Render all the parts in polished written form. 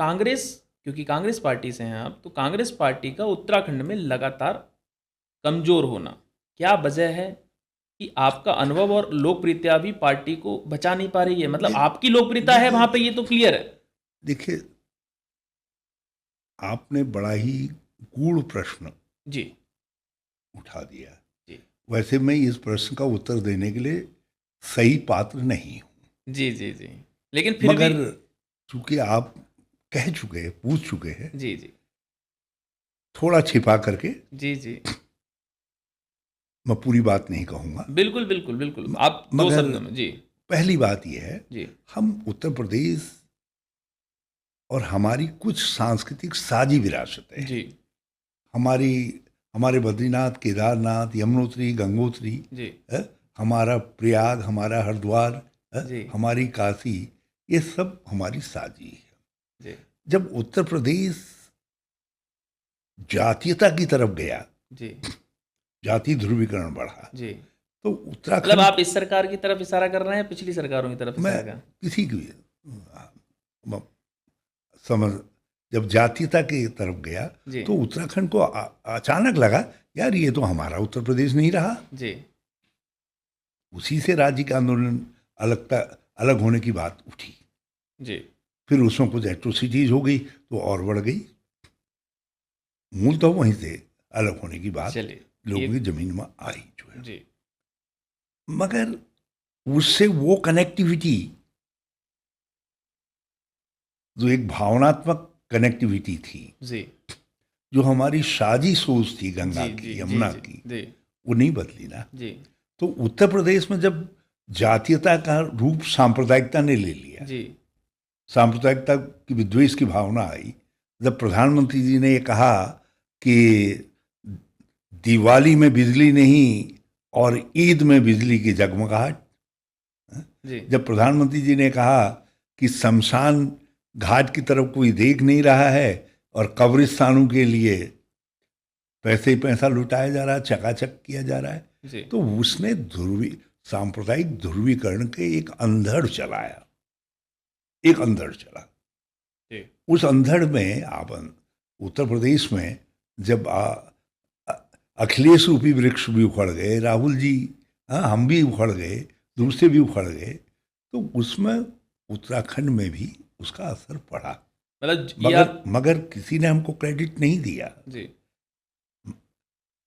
कांग्रेस, क्योंकि कांग्रेस पार्टी से हैं आप, तो कांग्रेस पार्टी का उत्तराखंड में लगातार कमज़ोर होना, क्या वजह है कि आपका अनुभव और लोकप्रियता भी पार्टी को बचा नहीं पा रही है? मतलब दे- आपकी लोकप्रियता है देखिए वहाँ पे, ये तो क्लियर है। देखिए, आपने बड़ा ही गूढ़ प्रश्न जी, उठा दिया। जी, वैसे मैं इस प्रश्न का उत्तर देने के लिए सही पात्र नहीं हूँ, जी, जी, जी। लेकिन फिर भी मगर चूंकि आप कह चुके हैं, पूछ चुके हैं, जी, जी, थोड़ा छिपा करके जी, जी। मैं पूरी बात नहीं कहूँगा। बिल्कुल, बिल्कुल, बिल्कुल। आप 2 मगर शब्दों में। जी, पहली बात यह है, जी, हम उत्तर प्रदेश और हमारी कुछ सांस्कृतिक साझी विरासतें हैं। जी, हमारी हमारे बद्रीनाथ, केदारनाथ, यमुनोत्री, गंगोत्री, जी, अ, हमारा प्रयाग, हमारा हरिद्वार, जी, हमारी काशी, ये सब हमारी साझी है। जी, जब उत्तर प्रदेश जातीयता की तरफ गया, जी, जाति ध्रुवीकरण बढ़ा, जी। तो मतलब उत्तराखंड, आप इस सरकार की तरफ इशारा कर रहे हैं या पिछली सरकारों की तरफ मैं इशारा कर? किसी की म- समझ, जब जातीयता की तरफ गया जी, तो उत्तराखंड को अचानक लगा, यार ये तो हमारा उत्तर प्रदेश नहीं रहा। जी, उसी से राज्य का आंदोलन, अलगता, अलग होने की बात उठी। जी। फिर उसमें कुछ एट्रोसिटीज हो गई तो और बढ़ गई। मूल तो वहीं से अलग होने की बात चलिए, लोगों ये की जमीन में आई जो है। जी, मगर उससे वो कनेक्टिविटी, जो एक भावनात्मक कनेक्टिविटी थी, जी, जो हमारी साझी सोच थी गंगा जी, जी, की, जी, यमुना जी, की, जी, वो नहीं बदली ना। जी, तो उत्तर प्रदेश में जब जातीयता का रूप सांप्रदायिकता ने ले लिया, जी, सांप्रदायिकता की विद्वेष की भावना आई, जब प्रधानमंत्री जी ने ये कहा कि दिवाली में बिजली नहीं और ईद में बिजली की जगमगाहट, जी, जब प्रधानमंत्री जी ने कहा कि शमशान घाट की तरफ कोई देख नहीं रहा है और कब्रिस्तानों के लिए पैसे ही पैसा लुटाया जा रहा है, चकाचक किया जा रहा है, जी, तो उसने सांप्रदायिक ध्रुवीकरण के एक अंधड़ चलाया, एक अंधड़ चला। जी, उस अंधड़ में आप उत्तर प्रदेश में जब अ- अखिलेश रूपी वृक्ष भी उखड़ गए, राहुल जी, हाँ, हम भी उखड़ गए, जी। दूसरे भी उखड़ गए, तो उसमें उत्तराखंड में भी उसका असर पड़ा। मतलब ये मगर आप मगर किसी ने हमको क्रेडिट नहीं दिया। जी,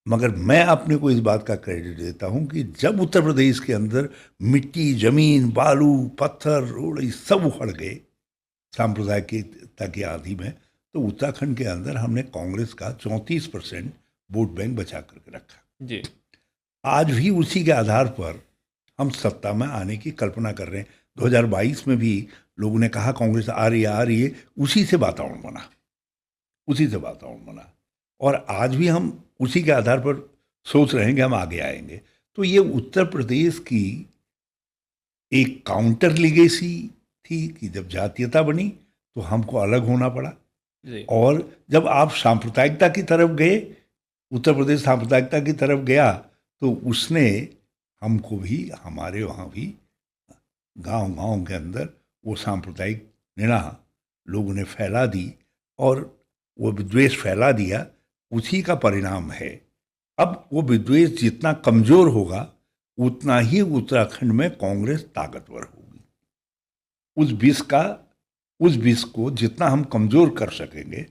मगर मैं अपने को इस बात का क्रेडिट देता हूं कि जब उत्तर प्रदेश के अंदर मिट्टी, जमीन, बालू, पत्थर, रोड, ये सब उखड़ गए सांप्रदायिकता की आदि में, तो उत्तराखंड के अंदर हमने कांग्रेस का 34% वोट बैंक बचा करके रखा। जी, आज भी उसी के आधार पर हम सत्ता में आने की कल्पना कर रहे हैं। 2022 में भी लोगों ने कहा कांग्रेस आ रही है, उसी से वातावरण बना, उसी से वातावरण बना। और आज भी हम उसी के आधार पर सोच रहे हैं कि हम आगे आएंगे। तो ये उत्तर प्रदेश की एक काउंटर लीगेसी थी कि जब जातीयता बनी तो हमको अलग होना पड़ा। जी, और जब आप सांप्रदायिकता की तरफ गए, उत्तर प्रदेश सांप्रदायिकता की तरफ गया, तो उसने हमको भी, हमारे वहाँ भी गांव गांव के अंदर वो सांप्रदायिक निगाह लोगों ने फैला दी, और वो विद्वेष फैला दिया। उसी का परिणाम है। अब वो विद्वेष जितना कमजोर होगा, उतना ही उत्तराखंड में कांग्रेस ताकतवर होगी। उस विष का, उस विष को जितना हम कमजोर कर सकेंगे,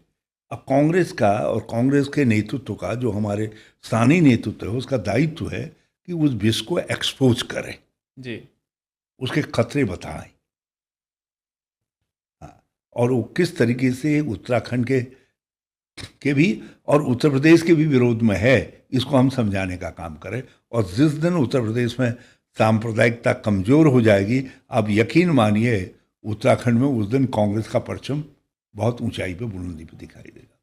अब कांग्रेस का और कांग्रेस के नेतृत्व का, जो हमारे स्थानीय नेतृत्व है, उसका दायित्व है कि उस विष को एक्सपोज करें, जी, उसके खतरे बताएं। हाँ, और वो किस तरीके से उत्तराखंड के भी और उत्तर प्रदेश के भी विरोध में है, इसको हम समझाने का काम करें। और जिस दिन उत्तर प्रदेश में सांप्रदायिकता कमजोर हो जाएगी, आप यकीन मानिए उत्तराखंड में उस दिन कांग्रेस का परचम बहुत ऊंचाई पे, बुलंदी पे दिखाई देगा।